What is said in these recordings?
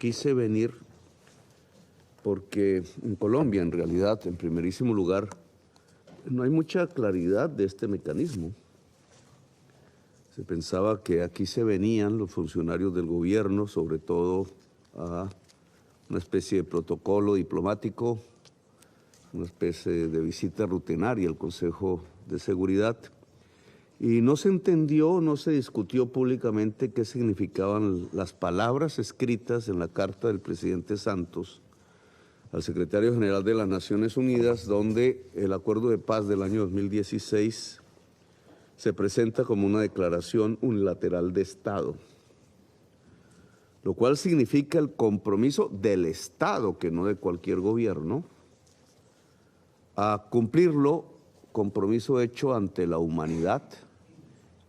quise venir porque en Colombia, en realidad, en primerísimo lugar, no hay mucha claridad de este mecanismo. Se pensaba que aquí se venían los funcionarios del gobierno, sobre todo a una especie de protocolo diplomático, una especie de visita rutinaria al Consejo de Seguridad, y no se entendió, no se discutió públicamente qué significaban las palabras escritas en la carta del presidente Santos al secretario general de las Naciones Unidas, donde el acuerdo de paz del año 2016 se presenta como una declaración unilateral de Estado, lo cual significa el compromiso del Estado, que no de cualquier gobierno, a cumplirlo, compromiso hecho ante la humanidad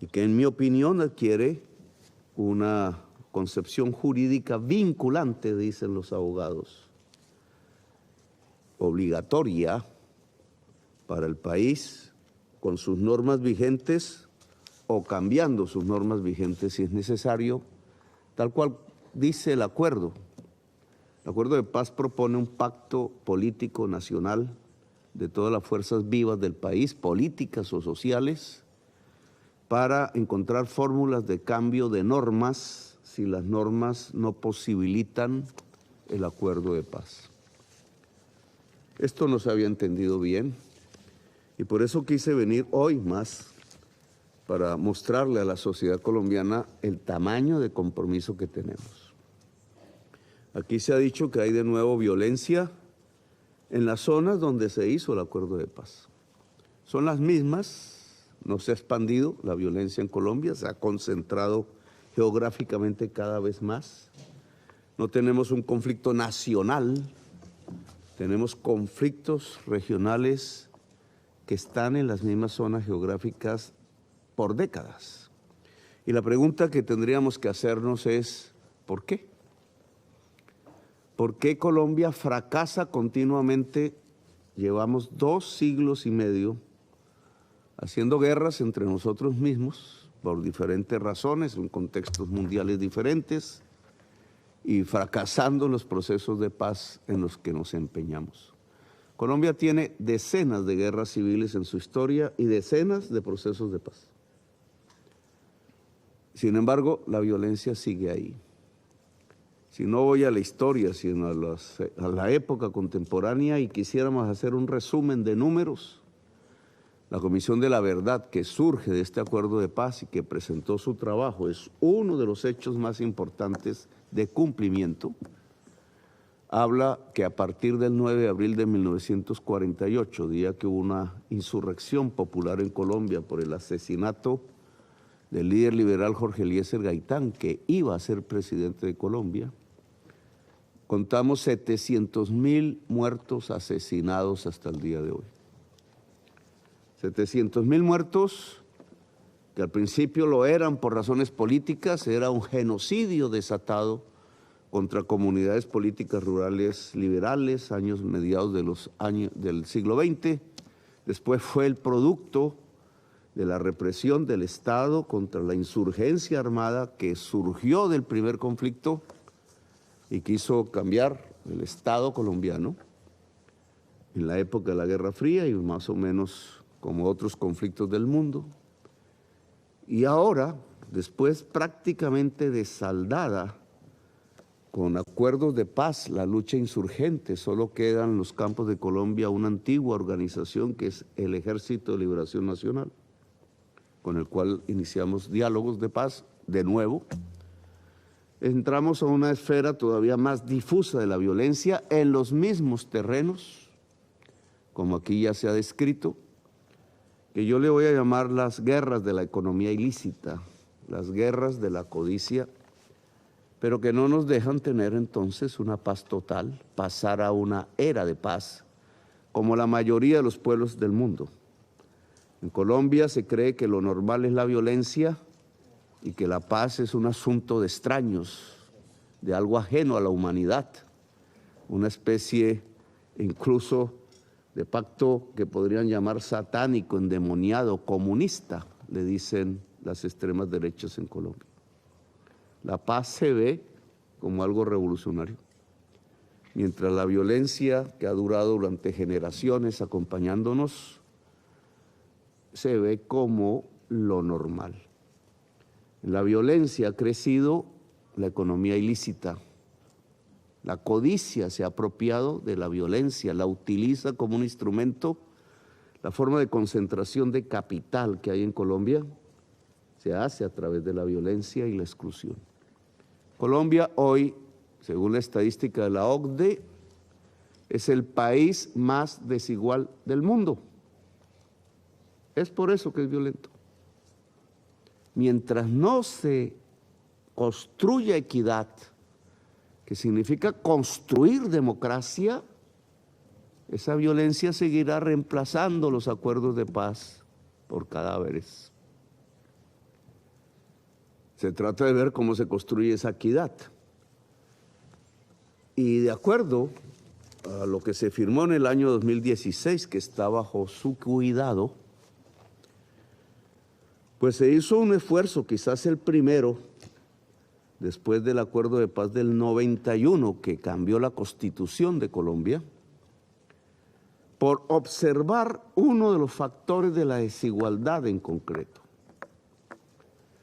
y que en mi opinión adquiere una concepción jurídica vinculante, dicen los abogados, obligatoria para el país con sus normas vigentes o cambiando sus normas vigentes si es necesario, tal cual dice el acuerdo. El acuerdo de paz propone un pacto político nacional de todas las fuerzas vivas del país, políticas o sociales, para encontrar fórmulas de cambio de normas si las normas no posibilitan el acuerdo de paz. Esto no se había entendido bien y por eso quise venir hoy más para mostrarle a la sociedad colombiana el tamaño de compromiso que tenemos. Aquí se ha dicho que hay de nuevo violencia en las zonas donde se hizo el acuerdo de paz. Son las mismas. No se ha expandido la violencia en Colombia, se ha concentrado geográficamente cada vez más. No tenemos un conflicto nacional, tenemos conflictos regionales que están en las mismas zonas geográficas por décadas. Y la pregunta que tendríamos que hacernos es, ¿por qué? ¿Por qué Colombia fracasa continuamente? Llevamos 2 siglos y medio haciendo guerras entre nosotros mismos por diferentes razones, en contextos mundiales diferentes, y fracasando en los procesos de paz en los que nos empeñamos. Colombia tiene decenas de guerras civiles en su historia y decenas de procesos de paz. Sin embargo, la violencia sigue ahí. Si no voy a la historia, sino a la época contemporánea y quisiéramos hacer un resumen de números, la Comisión de la Verdad, que surge de este acuerdo de paz y que presentó su trabajo, es uno de los hechos más importantes de cumplimiento. Habla que a partir del 9 de abril de 1948, día que hubo una insurrección popular en Colombia por el asesinato del líder liberal Jorge Eliezer Gaitán, que iba a ser presidente de Colombia, contamos 700.000 muertos asesinados hasta el día de hoy. 700.000 muertos, que al principio lo eran por razones políticas, era un genocidio desatado contra comunidades políticas rurales liberales, mediados de los años del siglo XX. Después fue el producto de la represión del Estado contra la insurgencia armada que surgió del primer conflicto y quiso cambiar el Estado colombiano en la época de la Guerra Fría y más o menos como otros conflictos del mundo. Y ahora, después prácticamente de saldada con acuerdos de paz, la lucha insurgente, solo queda en los campos de Colombia una antigua organización que es el Ejército de Liberación Nacional, con el cual iniciamos diálogos de paz de nuevo. Entramos a una esfera todavía más difusa de la violencia en los mismos terrenos, como aquí ya se ha descrito, que yo le voy a llamar las guerras de la economía ilícita, las guerras de la codicia, pero que no nos dejan tener entonces una paz total, pasar a una era de paz, como la mayoría de los pueblos del mundo. En Colombia se cree que lo normal es la violencia y que la paz es un asunto de extraños, de algo ajeno a la humanidad, una especie incluso de pacto que podrían llamar satánico, endemoniado, comunista, le dicen las extremas derechas en Colombia. La paz se ve como algo revolucionario, mientras la violencia que ha durado durante generaciones acompañándonos se ve como lo normal. La violencia ha crecido la economía ilícita. La codicia se ha apropiado de la violencia, la utiliza como un instrumento. La forma de concentración de capital que hay en Colombia se hace a través de la violencia y la exclusión. Colombia hoy, según la estadística de la OCDE, es el país más desigual del mundo. Es por eso que es violento. Mientras no se construya equidad, que significa construir democracia, esa violencia seguirá reemplazando los acuerdos de paz por cadáveres. Se trata de ver cómo se construye esa equidad. Y de acuerdo a lo que se firmó en el año 2016, que está bajo su cuidado, pues se hizo un esfuerzo, quizás el primero, después del acuerdo de paz del 91, que cambió la Constitución de Colombia, por observar uno de los factores de la desigualdad en concreto.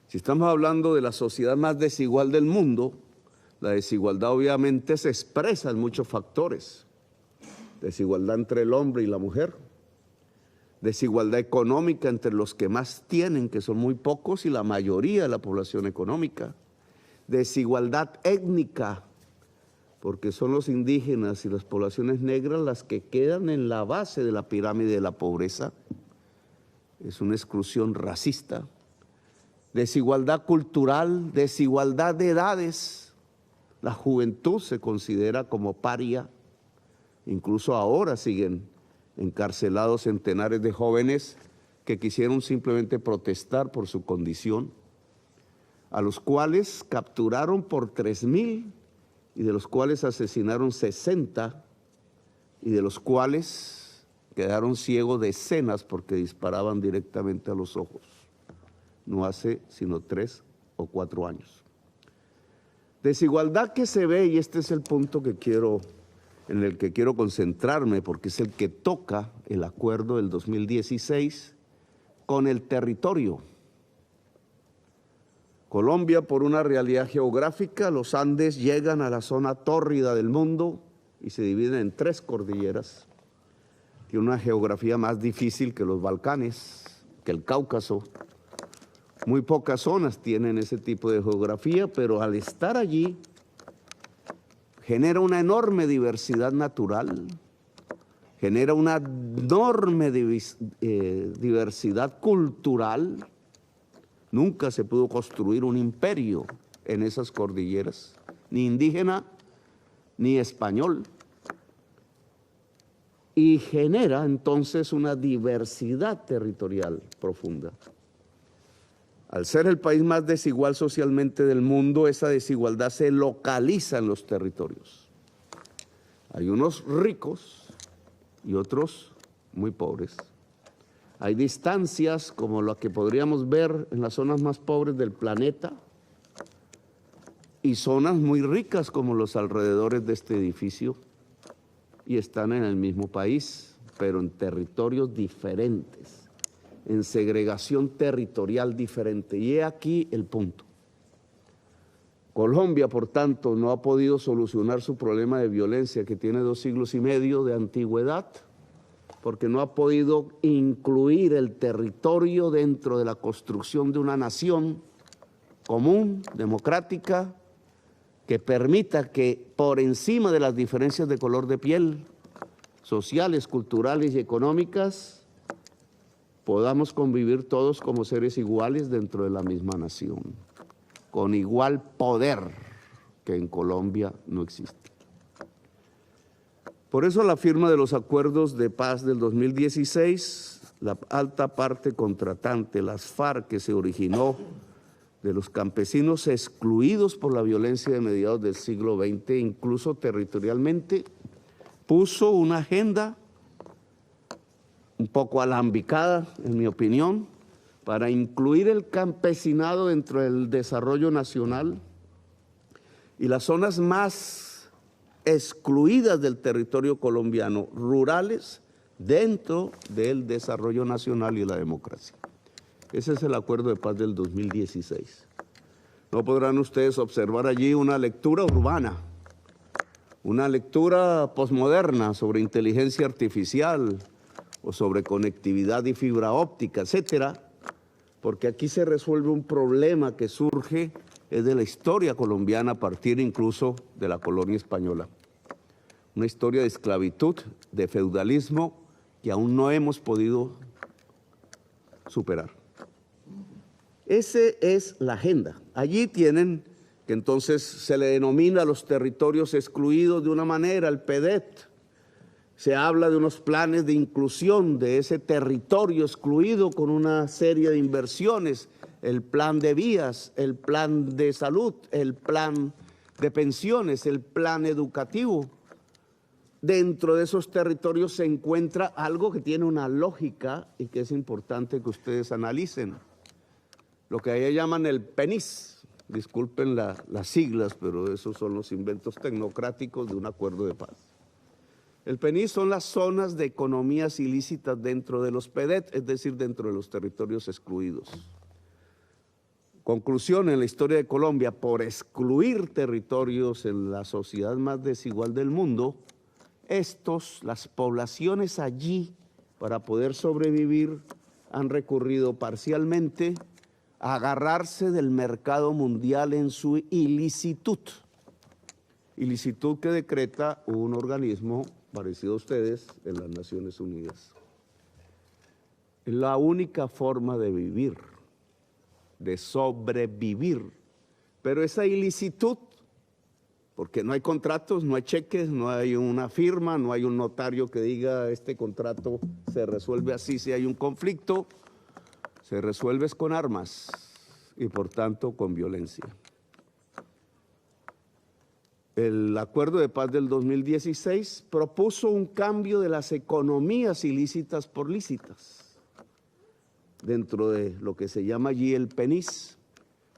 Si estamos hablando de la sociedad más desigual del mundo, la desigualdad obviamente se expresa en muchos factores. Desigualdad entre el hombre y la mujer, desigualdad económica entre los que más tienen, que son muy pocos, y la mayoría de la población económica, desigualdad étnica, porque son los indígenas y las poblaciones negras las que quedan en la base de la pirámide de la pobreza. Es una exclusión racista. Desigualdad cultural, desigualdad de edades. La juventud se considera como paria. Incluso ahora siguen encarcelados centenares de jóvenes que quisieron simplemente protestar por su condición, a los cuales capturaron por 3,000 y de los cuales asesinaron 60 y de los cuales quedaron ciegos decenas porque disparaban directamente a los ojos. No hace sino 3 o 4 años. Desigualdad que se ve, y este es el punto en el que quiero concentrarme, porque es el que toca el acuerdo del 2016 con el territorio. Colombia, por una realidad geográfica, los Andes llegan a la zona tórrida del mundo y se dividen en 3 cordilleras. Tiene una geografía más difícil que los Balcanes, que el Cáucaso. Muy pocas zonas tienen ese tipo de geografía, pero al estar allí genera una enorme diversidad natural, genera una enorme diversidad cultural. Nunca se pudo construir un imperio en esas cordilleras, ni indígena ni español. Y genera entonces una diversidad territorial profunda. Al ser el país más desigual socialmente del mundo, esa desigualdad se localiza en los territorios. Hay unos ricos y otros muy pobres. Hay distancias como la que podríamos ver en las zonas más pobres del planeta y zonas muy ricas como los alrededores de este edificio, y están en el mismo país, pero en territorios diferentes, en segregación territorial diferente. Y he aquí el punto. Colombia, por tanto, no ha podido solucionar su problema de violencia que tiene 2 siglos y medio de antigüedad, porque no ha podido incluir el territorio dentro de la construcción de una nación común, democrática, que permita que por encima de las diferencias de color de piel, sociales, culturales y económicas, podamos convivir todos como seres iguales dentro de la misma nación, con igual poder que en Colombia no existe. Por eso la firma de los acuerdos de paz del 2016, la alta parte contratante, las FARC, que se originó de los campesinos excluidos por la violencia de mediados del siglo XX, incluso territorialmente, puso una agenda un poco alambicada, en mi opinión, para incluir el campesinado dentro del desarrollo nacional y las zonas más excluidas del territorio colombiano, rurales, dentro del desarrollo nacional y la democracia. Ese es el acuerdo de paz del 2016. No podrán ustedes observar allí una lectura urbana, una lectura posmoderna sobre inteligencia artificial o sobre conectividad y fibra óptica, etcétera, porque aquí se resuelve un problema que surge de la historia colombiana a partir incluso de la colonia española. Una historia de esclavitud, de feudalismo que aún no hemos podido superar. Esa es la agenda. Allí tienen que entonces se le denomina a los territorios excluidos de una manera, el PEDET. Se habla de unos planes de inclusión de ese territorio excluido con una serie de inversiones, el plan de vías, el plan de salud, el plan de pensiones, el plan educativo. Dentro de esos territorios se encuentra algo que tiene una lógica y que es importante que ustedes analicen. Lo que allá llaman el PENIS, disculpen las siglas, pero esos son los inventos tecnocráticos de un acuerdo de paz. El PENIS son las zonas de economías ilícitas dentro de los PEDET, es decir, dentro de los territorios excluidos. Conclusión, en la historia de Colombia, por excluir territorios en la sociedad más desigual del mundo, las poblaciones allí, para poder sobrevivir, han recurrido parcialmente a agarrarse del mercado mundial en su ilicitud. Ilicitud que decreta un organismo parecido a ustedes en las Naciones Unidas. Es la única forma de vivir, de sobrevivir, pero esa ilicitud, porque no hay contratos, no hay cheques, no hay una firma, no hay un notario que diga este contrato se resuelve así si hay un conflicto, se resuelve con armas y por tanto con violencia. El acuerdo de paz del 2016 propuso un cambio de las economías ilícitas por lícitas, dentro de lo que se llama allí el PENIS.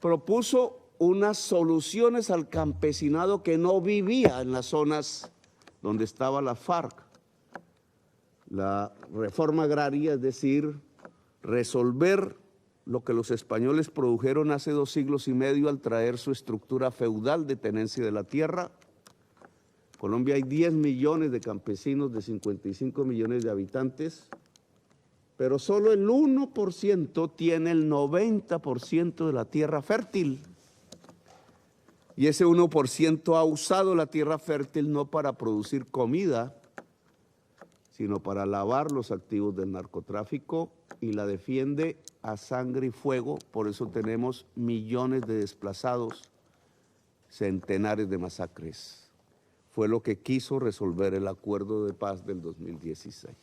Propuso unas soluciones al campesinado que no vivía en las zonas donde estaba la FARC. La reforma agraria, es decir, resolver lo que los españoles produjeron hace 2 siglos y medio al traer su estructura feudal de tenencia de la tierra. En Colombia hay 10 millones de campesinos de 55 millones de habitantes, pero solo el 1% tiene el 90% de la tierra fértil. Y ese 1% ha usado la tierra fértil no para producir comida, sino para lavar los activos del narcotráfico, y la defiende a sangre y fuego. Por eso tenemos millones de desplazados, centenares de masacres. Fue lo que quiso resolver el acuerdo de paz del 2016.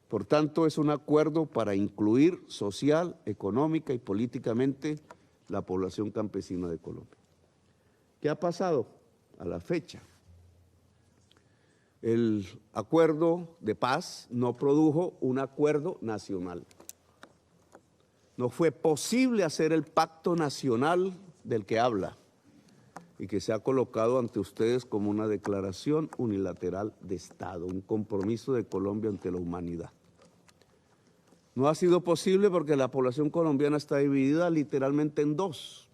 Por tanto, es un acuerdo para incluir social, económica y políticamente la población campesina de Colombia. ¿Qué ha pasado a la fecha? El acuerdo de paz no produjo un acuerdo nacional. No fue posible hacer el pacto nacional del que habla y que se ha colocado ante ustedes como una declaración unilateral de Estado, un compromiso de Colombia ante la humanidad. No ha sido posible porque la población colombiana está dividida literalmente en dos.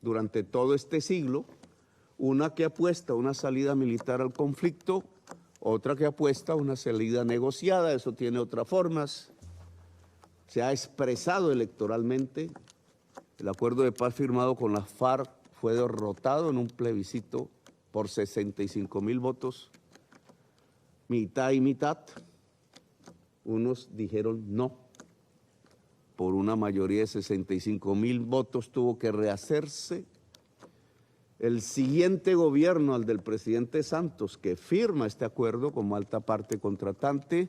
Durante todo este siglo, una que apuesta a una salida militar al conflicto, otra que apuesta a una salida negociada. Eso tiene otras formas. Se ha expresado electoralmente. El acuerdo de paz firmado con las FARC fue derrotado en un plebiscito por 65,000 votos, mitad y mitad. Unos dijeron no. Por una mayoría de 65,000 votos tuvo que rehacerse. El siguiente gobierno, al del presidente Santos, que firma este acuerdo como alta parte contratante,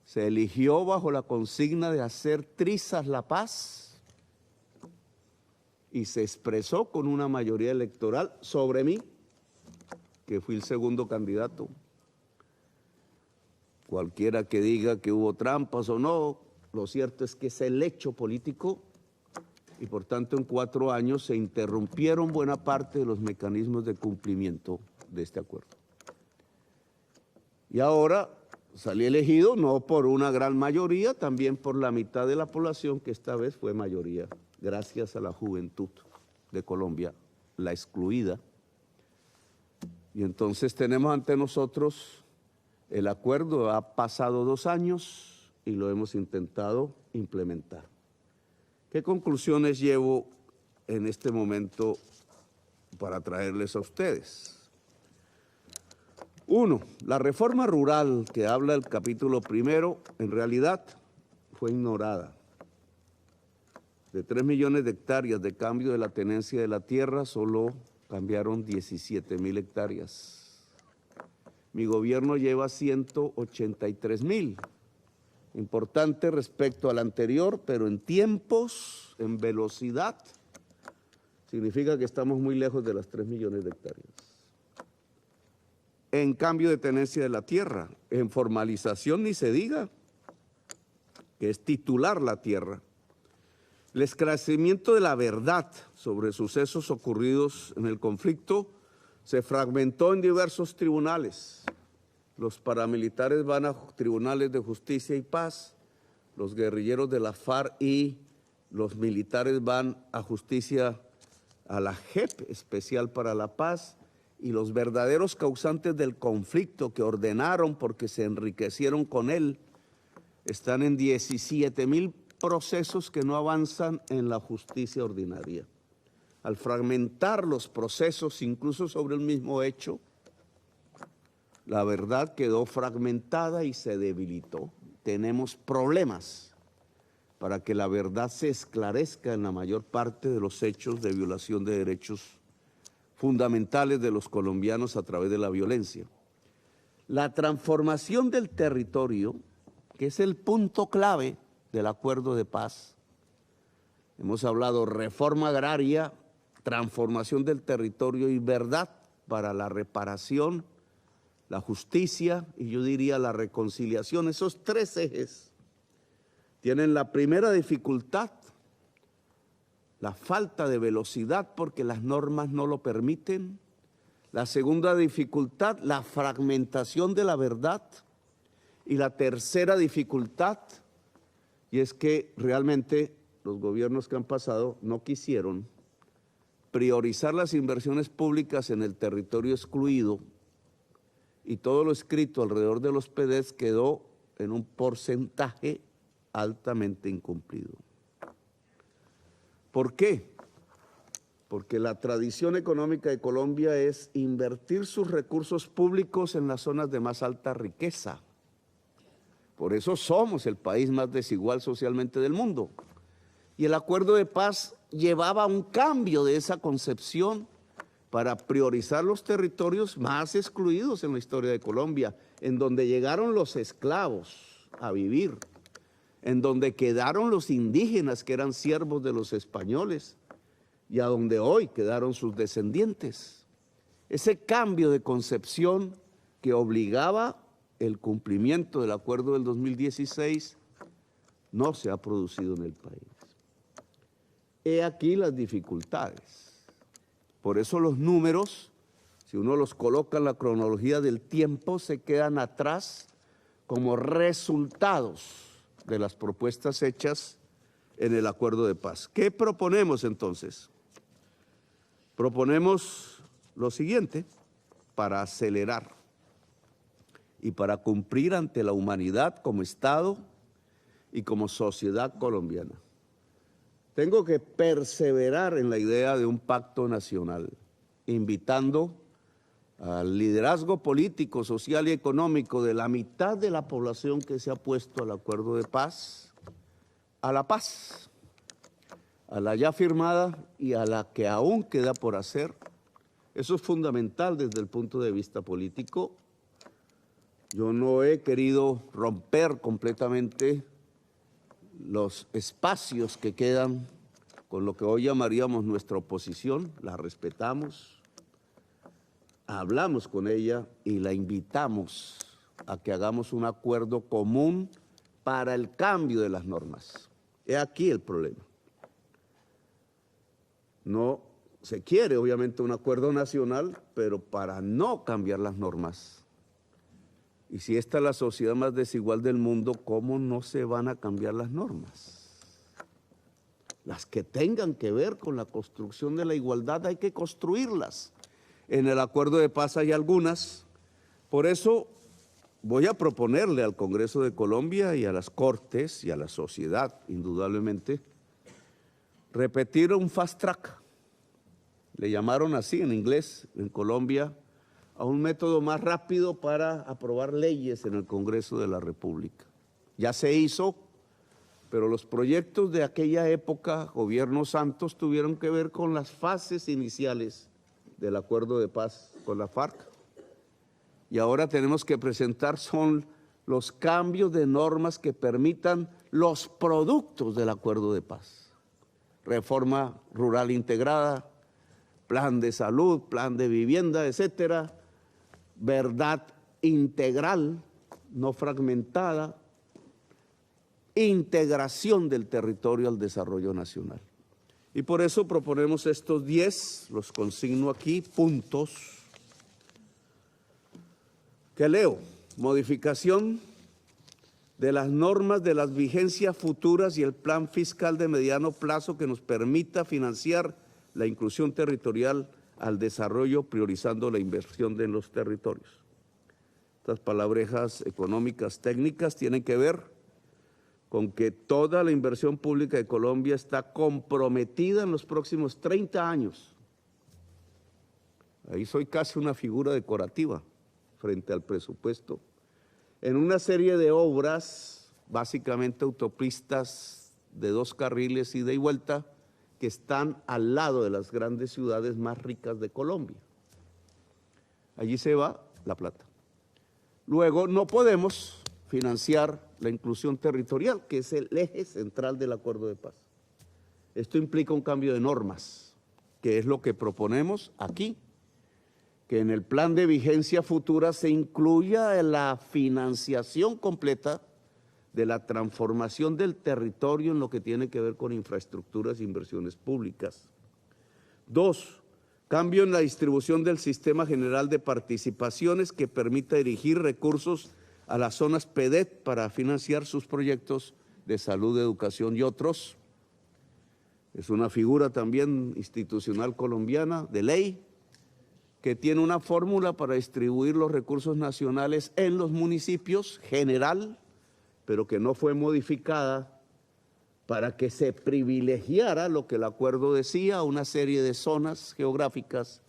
se eligió bajo la consigna de hacer trizas la paz y se expresó con una mayoría electoral sobre mí, que fui el segundo candidato. Cualquiera que diga que hubo trampas o no, lo cierto es que es el hecho político y por tanto en 4 años se interrumpieron buena parte de los mecanismos de cumplimiento de este acuerdo. Y ahora salí elegido no por una gran mayoría, también por la mitad de la población, que esta vez fue mayoría, gracias a la juventud de Colombia, la excluida. Y entonces tenemos ante nosotros el acuerdo, ha pasado 2 años y lo hemos intentado implementar. ¿Qué conclusiones llevo en este momento para traerles a ustedes? 1. La reforma rural que habla el capítulo primero, en realidad fue ignorada. De 3 millones de hectáreas de cambio de la tenencia de la tierra, solo cambiaron 17,000 hectáreas. Mi gobierno lleva 183,000. Importante respecto al anterior, pero en tiempos, en velocidad, significa que estamos muy lejos de las 3 millones de hectáreas. En cambio de tenencia de la tierra, en formalización ni se diga, que es titular la tierra. El esclarecimiento de la verdad sobre sucesos ocurridos en el conflicto se fragmentó en diversos tribunales. Los paramilitares van a tribunales de justicia y paz, los guerrilleros de la FARC y los militares van a justicia, a la JEP, Especial para la Paz, y los verdaderos causantes del conflicto que ordenaron porque se enriquecieron con él, están en 17,000 procesos que no avanzan en la justicia ordinaria. Al fragmentar los procesos, incluso sobre el mismo hecho, la verdad quedó fragmentada y se debilitó. Tenemos problemas para que la verdad se esclarezca en la mayor parte de los hechos de violación de derechos fundamentales de los colombianos a través de la violencia. La transformación del territorio, que es el punto clave del acuerdo de paz. Hemos hablado reforma agraria, transformación del territorio y verdad para la reparación, la justicia y yo diría la reconciliación. Esos 3 ejes tienen la primera dificultad, la falta de velocidad porque las normas no lo permiten. La segunda dificultad, la fragmentación de la verdad. Y la tercera dificultad, y es que realmente los gobiernos que han pasado no quisieron priorizar las inversiones públicas en el territorio excluido y todo lo escrito alrededor de los PDs quedó en un porcentaje altamente incumplido. ¿Por qué? Porque la tradición económica de Colombia es invertir sus recursos públicos en las zonas de más alta riqueza. Por eso somos el país más desigual socialmente del mundo. Y el acuerdo de paz llevaba un cambio de esa concepción para priorizar los territorios más excluidos en la historia de Colombia, en donde llegaron los esclavos a vivir, en donde quedaron los indígenas que eran siervos de los españoles y a donde hoy quedaron sus descendientes. Ese cambio de concepción que obligaba el cumplimiento del acuerdo del 2016 no se ha producido en el país. He aquí las dificultades. Por eso los números, si uno los coloca en la cronología del tiempo, se quedan atrás como resultados de las propuestas hechas en el acuerdo de paz. ¿Qué proponemos entonces? Proponemos lo siguiente para acelerar y para cumplir ante la humanidad como Estado y como sociedad colombiana. Tengo que perseverar en la idea de un pacto nacional, invitando al liderazgo político, social y económico de la mitad de la población que se ha puesto al acuerdo de paz, a la paz, a la ya firmada y a la que aún queda por hacer. Eso es fundamental desde el punto de vista político. Yo no he querido romper completamente los espacios que quedan con lo que hoy llamaríamos nuestra oposición, la respetamos, hablamos con ella y la invitamos a que hagamos un acuerdo común para el cambio de las normas. He aquí el problema. No se quiere, obviamente, un acuerdo nacional, pero para no cambiar las normas. Y si esta es la sociedad más desigual del mundo, ¿cómo no se van a cambiar las normas? Las que tengan que ver con la construcción de la igualdad hay que construirlas. En el acuerdo de paz hay algunas. Por eso voy a proponerle al Congreso de Colombia y a las Cortes y a la sociedad, indudablemente, repetir un fast track. Le llamaron así en inglés, en Colombia, a un método más rápido para aprobar leyes en el Congreso de la República. Ya se hizo, pero los proyectos de aquella época, gobierno Santos, tuvieron que ver con las fases iniciales del acuerdo de paz con la FARC. Y ahora tenemos que presentar son los cambios de normas que permitan los productos del acuerdo de paz. Reforma rural integrada, plan de salud, plan de vivienda, etcétera, verdad integral, no fragmentada, integración del territorio al desarrollo nacional. Y por eso proponemos estos 10, los consigno aquí, puntos, que leo: modificación de las normas de las vigencias futuras y el plan fiscal de mediano plazo que nos permita financiar la inclusión territorial al desarrollo, priorizando la inversión en los territorios. Estas palabrejas económicas técnicas tienen que ver con que toda la inversión pública de Colombia está comprometida en los próximos 30 años. Ahí soy casi una figura decorativa frente al presupuesto, en una serie de obras, básicamente autopistas de 2 carriles ida y vuelta, que están al lado de las grandes ciudades más ricas de Colombia. Allí se va la plata. Luego, no podemos financiar la inclusión territorial, que es el eje central del acuerdo de paz. Esto implica un cambio de normas, que es lo que proponemos aquí, que en el plan de vigencia futura se incluya la financiación completa de la transformación del territorio en lo que tiene que ver con infraestructuras e inversiones públicas. 2, cambio en la distribución del sistema general de participaciones que permita dirigir recursos a las zonas PEDET para financiar sus proyectos de salud, educación y otros. Es una figura también institucional colombiana de ley que tiene una fórmula para distribuir los recursos nacionales en los municipios general, pero que no fue modificada para que se privilegiara lo que el acuerdo decía, una serie de zonas geográficas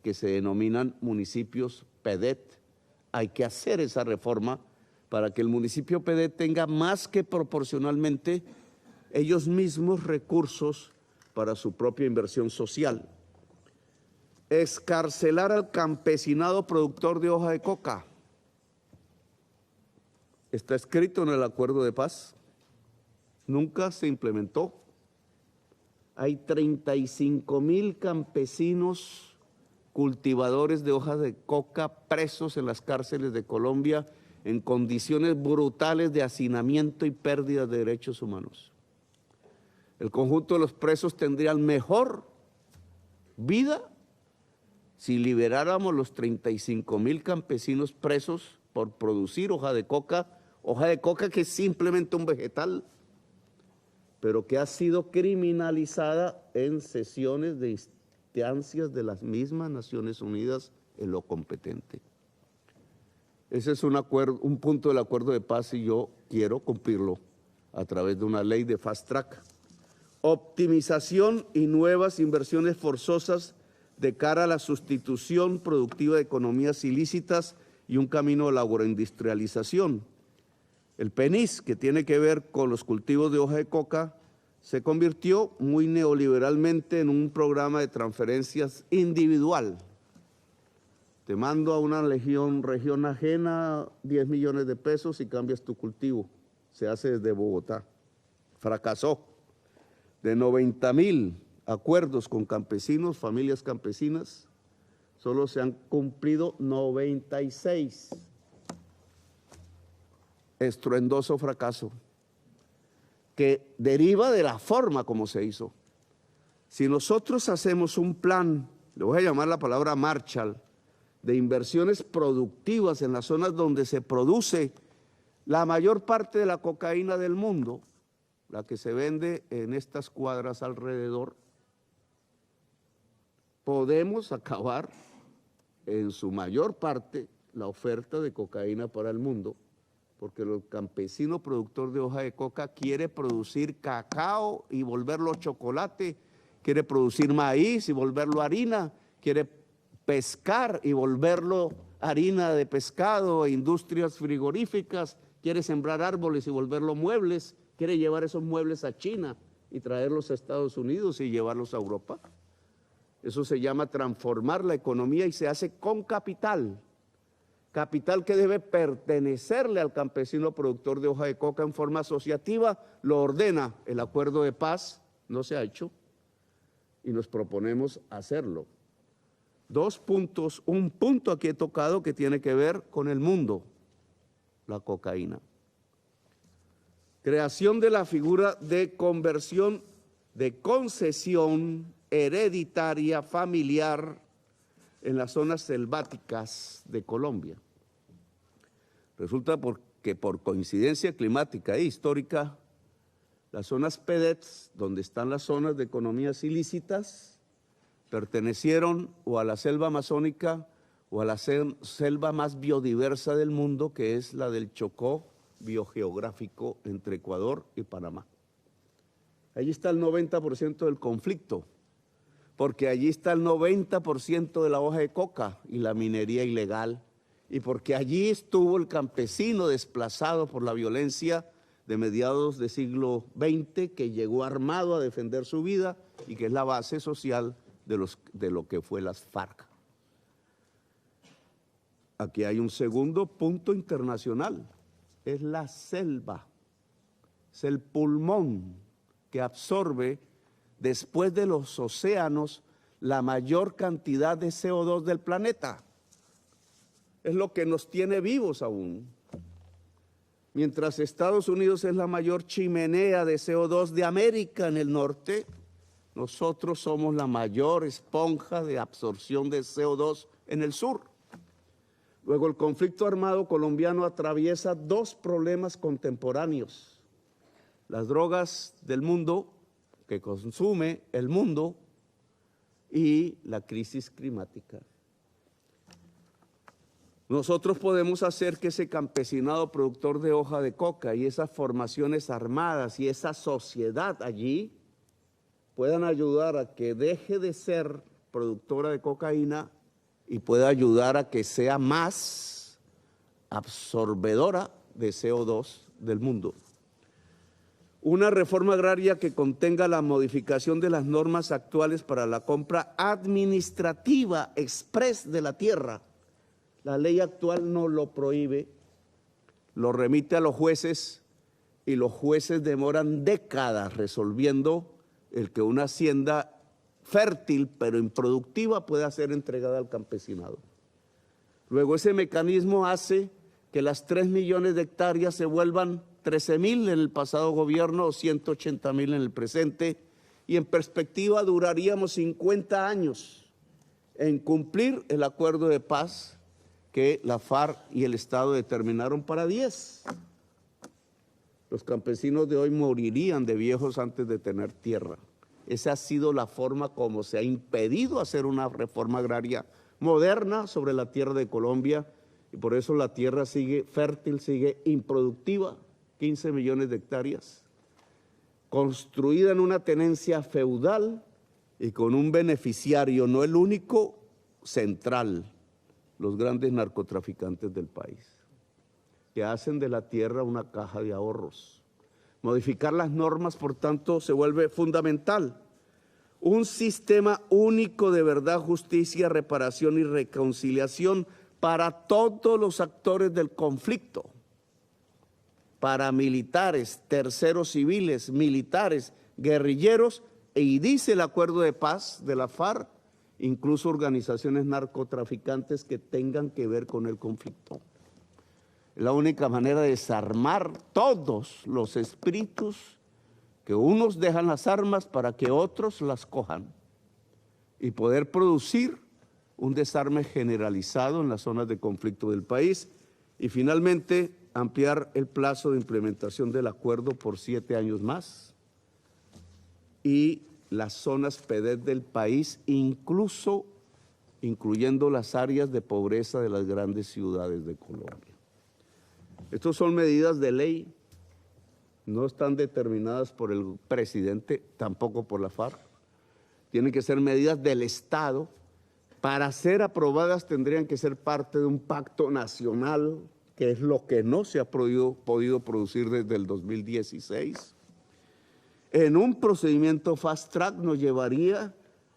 que se denominan municipios PEDET. Hay que hacer esa reforma para que el municipio PEDET tenga más que proporcionalmente ellos mismos recursos para su propia inversión social. Excarcelar al campesinado productor de hoja de coca. Está escrito en el acuerdo de paz, nunca se implementó. Hay 35,000 campesinos cultivadores de hoja de coca presos en las cárceles de Colombia en condiciones brutales de hacinamiento y pérdida de derechos humanos. El conjunto de los presos tendrían mejor vida si liberáramos los 35,000 campesinos presos por producir hoja de coca que es simplemente un vegetal, pero que ha sido criminalizada en sesiones de instancias de las mismas Naciones Unidas en lo competente. Ese es un punto del acuerdo de paz y yo quiero cumplirlo a través de una ley de fast track. Optimización y nuevas inversiones forzosas de cara a la sustitución productiva de economías ilícitas y un camino de la agroindustrialización. El PENIS, que tiene que ver con los cultivos de hoja de coca, se convirtió muy neoliberalmente en un programa de transferencias individual. Te mando a una región ajena 10 millones de pesos y cambias tu cultivo. Se hace desde Bogotá. Fracasó. De 90,000 acuerdos con campesinos, familias campesinas, solo se han cumplido 96. Estruendoso fracaso, que deriva de la forma como se hizo. Si nosotros hacemos un plan, le voy a llamar la palabra Marshall, de inversiones productivas en las zonas donde se produce la mayor parte de la cocaína del mundo, la que se vende en estas cuadras alrededor, podemos acabar en su mayor parte la oferta de cocaína para el mundo, porque el campesino productor de hoja de coca quiere producir cacao y volverlo chocolate, quiere producir maíz y volverlo harina, quiere pescar y volverlo harina de pescado e industrias frigoríficas, quiere sembrar árboles y volverlo muebles, quiere llevar esos muebles a China y traerlos a Estados Unidos y llevarlos a Europa. Eso se llama transformar la economía y se hace con capital. Capital que debe pertenecerle al campesino productor de hoja de coca en forma asociativa, lo ordena el acuerdo de paz, no se ha hecho, y nos proponemos hacerlo. 2 puntos, un punto aquí he tocado que tiene que ver con el mundo, la cocaína. Creación de la figura de conversión de concesión hereditaria familiar en las zonas selváticas de Colombia. Resulta que por coincidencia climática e histórica, las zonas PEDETs, donde están las zonas de economías ilícitas, pertenecieron o a la selva amazónica o a la selva más biodiversa del mundo, que es la del Chocó biogeográfico entre Ecuador y Panamá. Allí está el 90% del conflicto, porque allí está el 90% de la hoja de coca y la minería ilegal, y porque allí estuvo el campesino desplazado por la violencia de mediados del siglo XX, que llegó armado a defender su vida y que es la base social de lo que fue las FARC. Aquí hay un segundo punto internacional, es la selva, es el pulmón que absorbe después de los océanos la mayor cantidad de CO2 del planeta. Es lo que nos tiene vivos aún. Mientras Estados Unidos es la mayor chimenea de CO2 de América en el norte, nosotros somos la mayor esponja de absorción de CO2 en el sur. Luego, el conflicto armado colombiano atraviesa 2 problemas contemporáneos: las drogas del mundo, que consume el mundo, y la crisis climática. Nosotros podemos hacer que ese campesinado productor de hoja de coca y esas formaciones armadas y esa sociedad allí puedan ayudar a que deje de ser productora de cocaína y pueda ayudar a que sea más absorbedora de CO2 del mundo. Una reforma agraria que contenga la modificación de las normas actuales para la compra administrativa express de la tierra. La ley actual no lo prohíbe, lo remite a los jueces y los jueces demoran décadas resolviendo el que una hacienda fértil pero improductiva pueda ser entregada al campesinado. Luego, ese mecanismo hace que las 3 millones de hectáreas se vuelvan 13.000 en el pasado gobierno o 180.000 en el presente, y en perspectiva duraríamos 50 años en cumplir el acuerdo de paz que la FARC y el Estado determinaron para 10. Los campesinos de hoy morirían de viejos antes de tener tierra. Esa ha sido la forma como se ha impedido hacer una reforma agraria moderna sobre la tierra de Colombia, y por eso la tierra sigue fértil, sigue improductiva, 15 millones de hectáreas, construida en una tenencia feudal y con un beneficiario, no el único, central: los grandes narcotraficantes del país, que hacen de la tierra una caja de ahorros. Modificar las normas, por tanto, se vuelve fundamental. Un sistema único de verdad, justicia, reparación y reconciliación para todos los actores del conflicto, paramilitares, terceros civiles, militares, guerrilleros, y dice el acuerdo de paz de la FARC, incluso organizaciones narcotraficantes que tengan que ver con el conflicto. Es la única manera de desarmar todos los espíritus que unos dejan las armas para que otros las cojan y poder producir un desarme generalizado en las zonas de conflicto del país y finalmente ampliar el plazo de implementación del acuerdo por 7 años más y las zonas PEDED del país, incluyendo las áreas de pobreza de las grandes ciudades de Colombia. Estas son medidas de ley, no están determinadas por el presidente, tampoco por la FARC. Tienen que ser medidas del Estado. Para ser aprobadas tendrían que ser parte de un pacto nacional, que es lo que no se ha podido producir desde el 2016. En un procedimiento fast track nos llevaría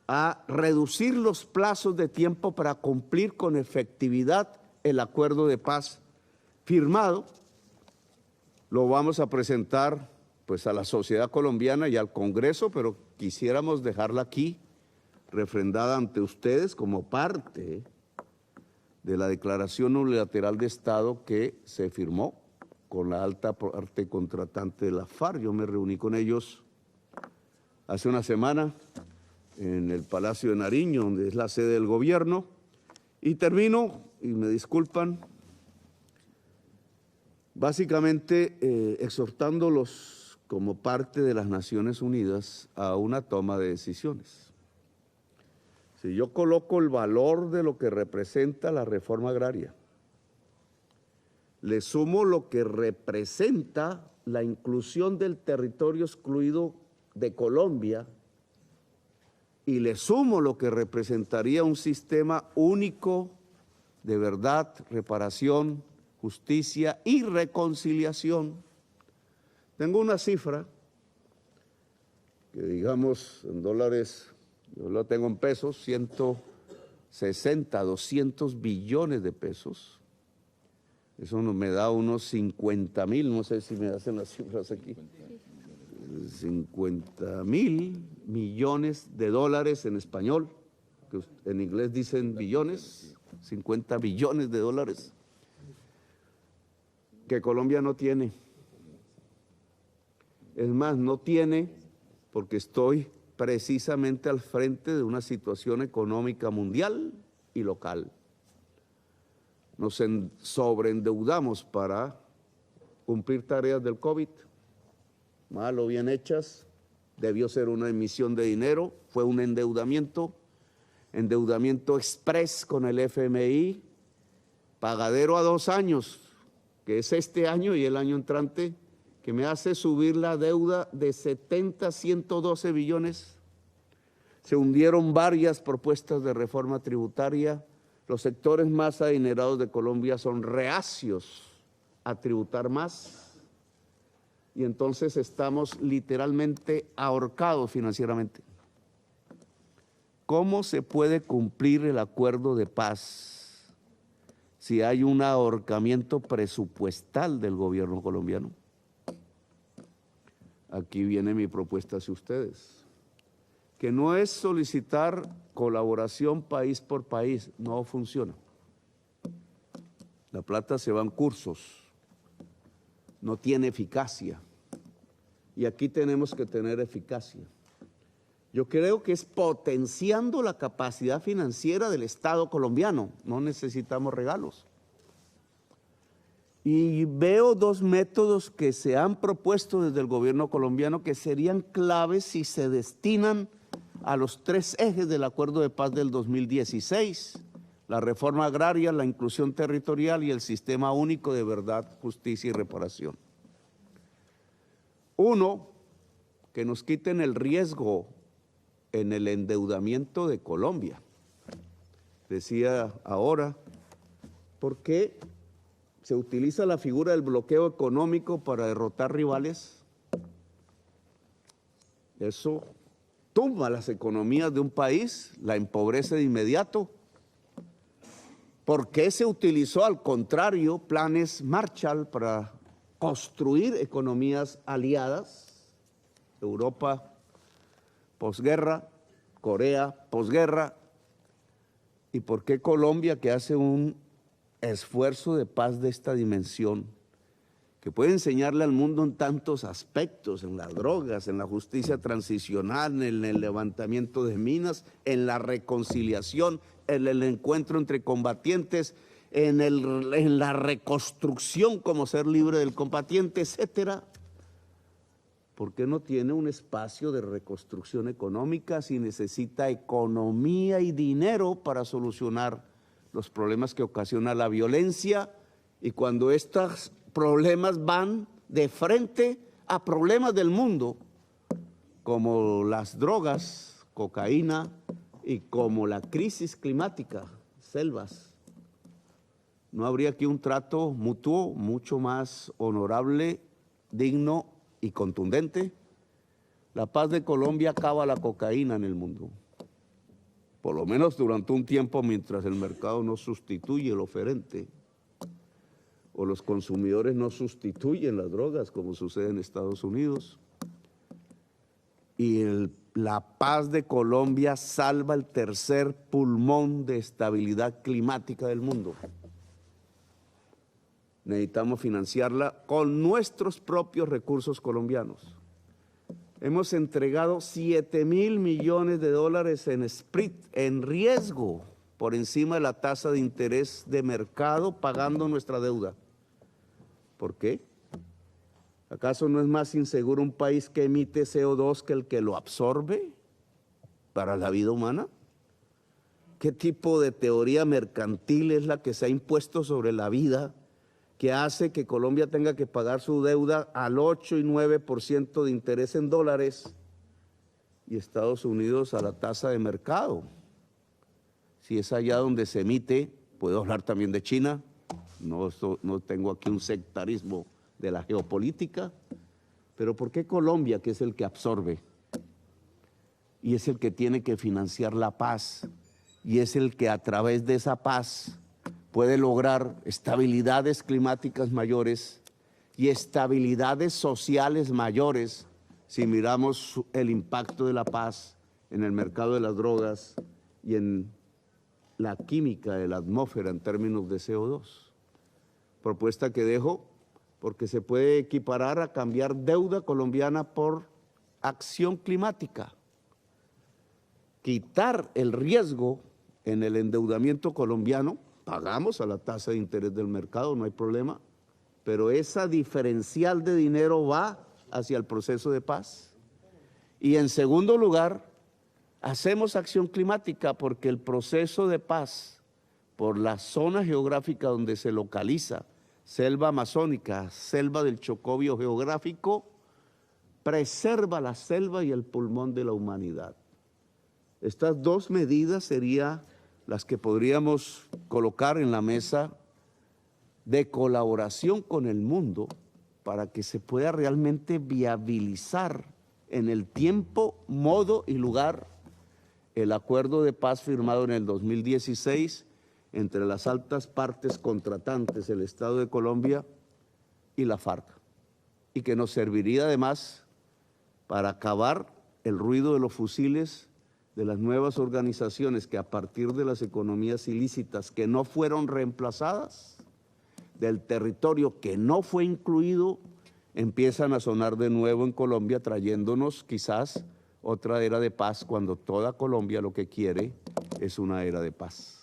a reducir los plazos de tiempo para cumplir con efectividad el acuerdo de paz firmado. Lo vamos a presentar pues a la sociedad colombiana y al Congreso, pero quisiéramos dejarla aquí refrendada ante ustedes como parte de la declaración unilateral de Estado que se firmó con la alta parte contratante de la FARC. Yo me reuní con ellos hace una semana en el Palacio de Nariño, donde es la sede del gobierno, y termino, y me disculpan, básicamente exhortándolos como parte de las Naciones Unidas a una toma de decisiones. Si yo coloco el valor de lo que representa la reforma agraria, le sumo lo que representa la inclusión del territorio excluido de Colombia y le sumo lo que representaría un sistema único de verdad, reparación, justicia y reconciliación. Tengo una cifra que digamos en dólares, yo la tengo en pesos, 160, 200 billones de pesos. Eso me da unos 50,000, no sé si me hacen las cifras aquí. 50,000 millones de dólares en español, que en inglés dicen billones, 50 billones de dólares, que Colombia no tiene. Es más, no tiene porque estoy precisamente al frente de una situación económica mundial y local. Nos sobreendeudamos para cumplir tareas del COVID, mal o bien hechas, debió ser una emisión de dinero, fue un endeudamiento express con el FMI, pagadero a 2 años, que es este año y el año entrante, que me hace subir la deuda de 70 a 112 billones. Se hundieron varias propuestas de reforma tributaria. Los sectores más adinerados de Colombia son reacios a tributar más y entonces estamos literalmente ahorcados financieramente. ¿Cómo se puede cumplir el acuerdo de paz si hay un ahorcamiento presupuestal del gobierno colombiano? Aquí viene mi propuesta hacia ustedes, que no es solicitar colaboración país por país, no funciona. La plata se va en cursos, no tiene eficacia, y aquí tenemos que tener eficacia. Yo creo que es potenciando la capacidad financiera del Estado colombiano, no necesitamos regalos. Y veo 2 métodos que se han propuesto desde el gobierno colombiano que serían claves si se destinan a los 3 ejes del Acuerdo de Paz del 2016, la reforma agraria, la inclusión territorial y el sistema único de verdad, justicia y reparación. 1, que nos quiten el riesgo en el endeudamiento de Colombia. Decía ahora, ¿por qué se utiliza la figura del bloqueo económico para derrotar rivales? Eso tumba las economías de un país, la empobrece de inmediato. ¿Por qué se utilizó, al contrario, planes Marshall para construir economías aliadas? Europa posguerra, Corea posguerra. ¿Y por qué Colombia, que hace un esfuerzo de paz de esta dimensión, que puede enseñarle al mundo en tantos aspectos, en las drogas, en la justicia transicional, en el levantamiento de minas, en la reconciliación, en el encuentro entre combatientes, en la reconstrucción como ser libre del combatiente, etcétera. ¿Por qué no tiene un espacio de reconstrucción económica si necesita economía y dinero para solucionar los problemas que ocasiona la violencia? Y cuando estos problemas van de frente a problemas del mundo, como las drogas, cocaína y como la crisis climática, selvas, ¿no habría aquí un trato mutuo mucho más honorable, digno y contundente? La paz de Colombia acaba la cocaína en el mundo, por lo menos durante un tiempo mientras el mercado no sustituye el oferente o los consumidores no sustituyen las drogas como sucede en Estados Unidos. Y la paz de Colombia salva el tercer pulmón de estabilidad climática del mundo. Necesitamos financiarla con nuestros propios recursos colombianos. Hemos entregado 7.000 millones de dólares en SPRIT, en riesgo, por encima de la tasa de interés de mercado, pagando nuestra deuda. ¿Por qué? ¿Acaso no es más inseguro un país que emite CO2 que el que lo absorbe para la vida humana? ¿Qué tipo de teoría mercantil es la que se ha impuesto sobre la vida, que hace que Colombia tenga que pagar su deuda al 8 y 9% de interés en dólares y Estados Unidos a la tasa de mercado? Si es allá donde se emite, puedo hablar también de China, no tengo aquí un sectarismo de la geopolítica, pero ¿por qué Colombia, que es el que absorbe y es el que tiene que financiar la paz y es el que a través de esa paz puede lograr estabilidades climáticas mayores y estabilidades sociales mayores si miramos el impacto de la paz en el mercado de las drogas y en la química de la atmósfera en términos de CO2? Propuesta que dejo porque se puede equiparar a cambiar deuda colombiana por acción climática. Quitar el riesgo en el endeudamiento colombiano, pagamos a la tasa de interés del mercado, no hay problema, pero esa diferencial de dinero va hacia el proceso de paz. Y en segundo lugar, hacemos acción climática porque el proceso de paz, por la zona geográfica donde se localiza, selva amazónica, selva del Chocó biogeográfico, preserva la selva y el pulmón de la humanidad. Estas dos medidas serían las que podríamos colocar en la mesa de colaboración con el mundo para que se pueda realmente viabilizar en el tiempo, modo y lugar el acuerdo de paz firmado en el 2016 entre las altas partes contratantes, el Estado de Colombia y la FARC, y que nos serviría además para acabar el ruido de los fusiles de las nuevas organizaciones que a partir de las economías ilícitas que no fueron reemplazadas, del territorio que no fue incluido, empiezan a sonar de nuevo en Colombia, trayéndonos quizás otra era de paz, cuando toda Colombia lo que quiere es una era de paz.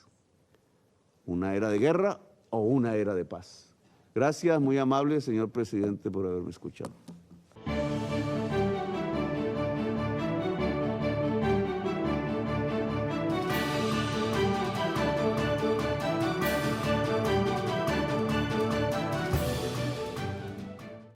Una era de guerra o una era de paz. Gracias, muy amable, señor presidente, por haberme escuchado.